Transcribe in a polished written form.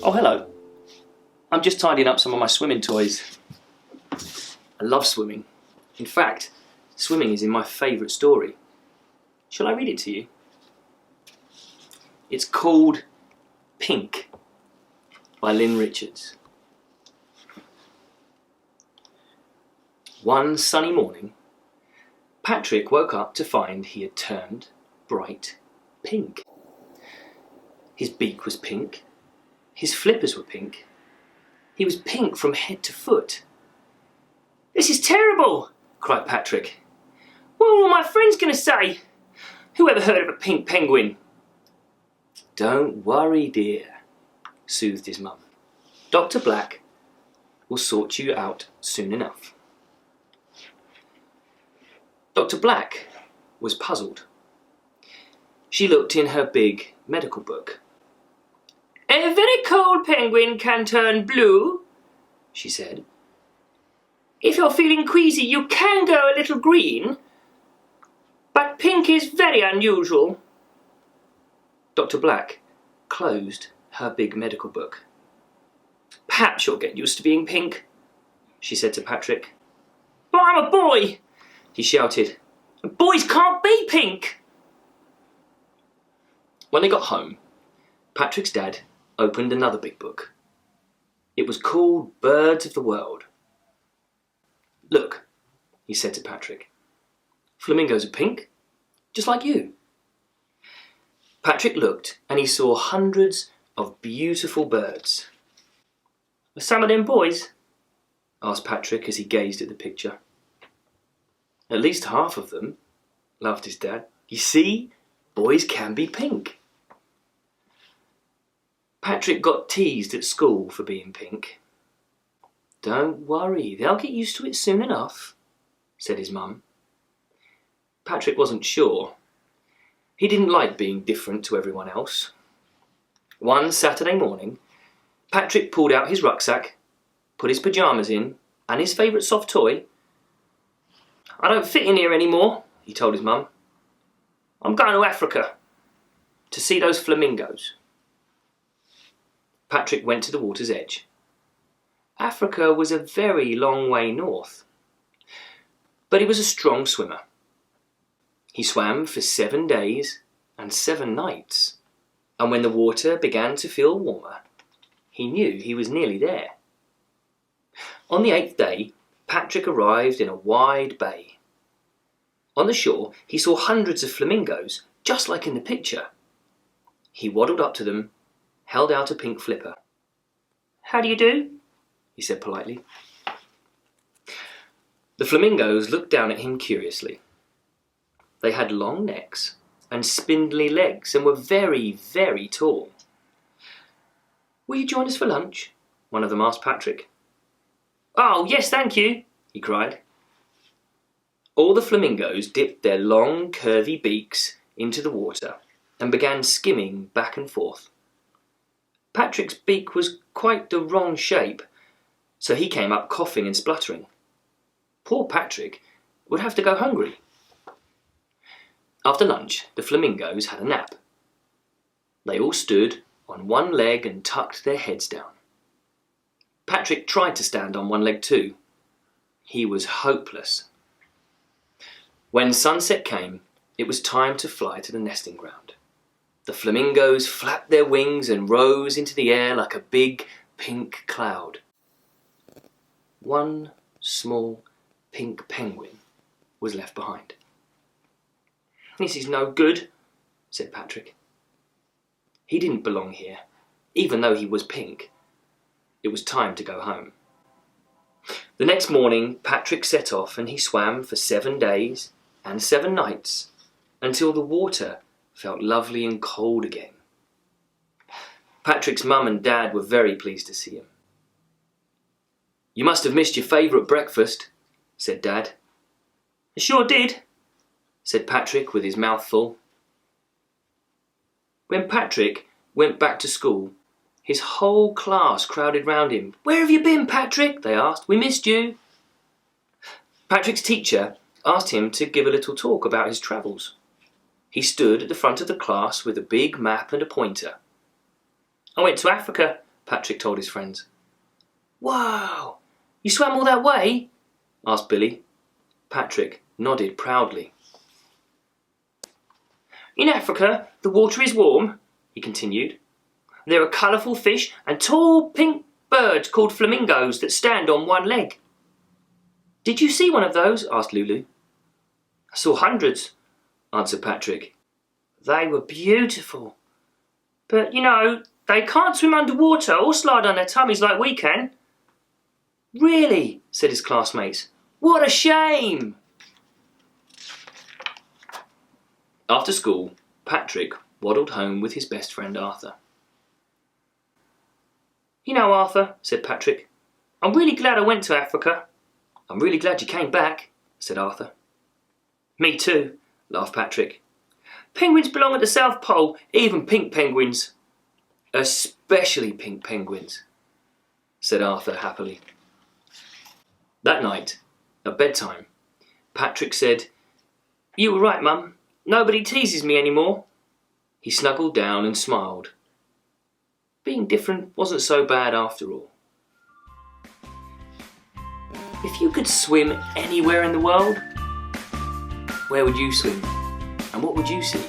Oh, hello. I'm just tidying up some of my swimming toys. I love swimming. In fact, swimming is in my favourite story. Shall I read it to you? It's called Pink by Lynn Richards. One sunny morning, Patrick woke up to find he had turned bright pink. His beak was pink. His flippers were pink. He was pink from head to foot. "This is terrible!" cried Patrick. "What are all my friends going to say? Who ever heard of a pink penguin?" "Don't worry, dear," soothed his mum. "Dr. Black will sort you out soon enough." Dr. Black was puzzled. She looked in her big medical book. "A very cold penguin can turn blue," she said. "If you're feeling queasy, you can go a little green, but pink is very unusual." Dr. Black closed her big medical book. "Perhaps you'll get used to being pink," she said to Patrick. "But I'm a boy!" he shouted. "Boys can't be pink!" When they got home, Patrick's dad opened another big book. It was called Birds of the World. "Look," he said to Patrick. "Flamingos are pink, just like you." Patrick looked and he saw hundreds of beautiful birds. "Are some of them boys?" asked Patrick as he gazed at the picture. "At least half of them," laughed his dad. "You see, boys can be pink." Patrick got teased at school for being pink. "Don't worry, they'll get used to it soon enough," said his mum. Patrick wasn't sure. He didn't like being different to everyone else. One Saturday morning, Patrick pulled out his rucksack, put his pyjamas in, and his favourite soft toy. "I don't fit in here anymore," he told his mum. "I'm going to Africa to see those flamingos." Patrick went to the water's edge. Africa was a very long way north, but he was a strong swimmer. He swam for 7 days and 7 nights, and when the water began to feel warmer, he knew he was nearly there. On the 8th day, Patrick arrived in a wide bay. On the shore, he saw hundreds of flamingos, just like in the picture. He waddled up to them, held out a pink flipper. "How do you do?" he said politely. The flamingos looked down at him curiously. They had long necks and spindly legs and were very, very tall. "Will you join us for lunch?" one of them asked Patrick. "Oh, yes, thank you," he cried. All the flamingos dipped their long, curvy beaks into the water and began skimming back and forth. Patrick's beak was quite the wrong shape, so he came up coughing and spluttering. Poor Patrick would have to go hungry. After lunch, the flamingos had a nap. They all stood on one leg and tucked their heads down. Patrick tried to stand on one leg too. He was hopeless. When sunset came, it was time to fly to the nesting ground. The flamingos flapped their wings and rose into the air like a big pink cloud. One small pink penguin was left behind. "This is no good," said Patrick. He didn't belong here, even though he was pink. It was time to go home. The next morning, Patrick set off and he swam for 7 days and 7 nights until the water felt lovely and cold again. Patrick's mum and dad were very pleased to see him. "You must have missed your favourite breakfast," said Dad. "I sure did," said Patrick with his mouth full. When Patrick went back to school, his whole class crowded round him. "Where have you been, Patrick?" they asked. "We missed you." Patrick's teacher asked him to give a little talk about his travels. He stood at the front of the class with a big map and a pointer. "I went to Africa Patrick told his friends. Wow! You swam all that way? Asked Billy. Patrick nodded proudly. In Africa, the water is warm, he continued. There are colourful fish and tall pink birds called flamingos that stand on one leg. Did you see one of those? Asked Lulu. I saw hundreds, answered Patrick. They were beautiful. But, they can't swim underwater or slide on their tummies like we can. Really? Said his classmates. What a shame! After school, Patrick waddled home with his best friend Arthur. Arthur, said Patrick, I'm really glad I went to Africa. I'm really glad you came back, said Arthur. Me too, laughed Patrick. Penguins belong at the South Pole, even pink penguins. Especially pink penguins, said Arthur happily. That night, at bedtime, Patrick said, You were right, Mum. Nobody teases me anymore. He snuggled down and smiled. Being different wasn't so bad after all. If you could swim anywhere in the world, where would you swim? And what would you see?